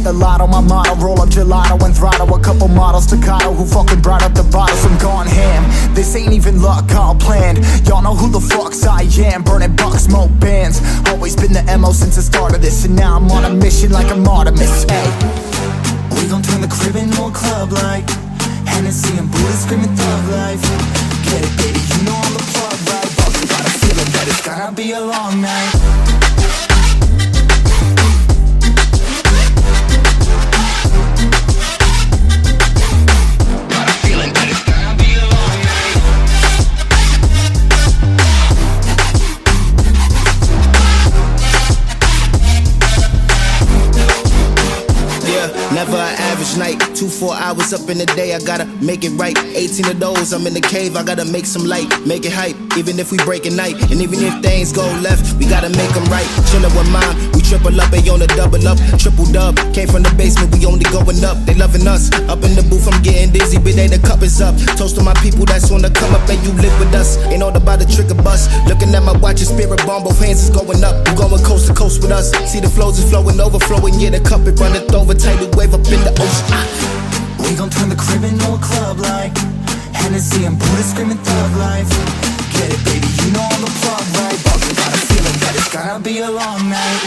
the lotto, my motto. Roll up gelato and throttle a couple models staccato who fucking brought up the bottles. I'm gone ham, this ain't even luck, all planned. Y'all know who the fucks I am. Burning bucks, smoke bands. Always been the MO since the start of this, and now I'm on a mission like I'm Artemis. Hey, we gon' turn the crib into a club like Hennessy and Buddha screaming thug life. Get it, baby, you know I'm the plug, right? But I got a feeling that it's gonna be a long night. Never an average night, 2-4 hours up in the day, I gotta make it right. 18 of those, I'm in the cave, I gotta make some light, make it hype, even if we break a night. And even if things go left, we gotta make them right. Chillin' with mine, we triple up, they on the double up, triple dub. Came from the basement, we only going up, they loving us. Up in the booth, I'm getting dizzy, but they the cup is up. Toast to my people that's on the come up, and you live with us. Ain't all about the trigger bus. Looking at my watch, your spirit bomb, both hands is going up. You going coast to coast with us. See the flows is flowing, overflowing, yeah, the cup it runneth over, tidal wave up in the ocean. We gon' turn the crib into a club like Hennessy and Buddha screaming thug life. Get it, baby, you know I'm the plug, right? But I got a feeling that it's gonna be a long night.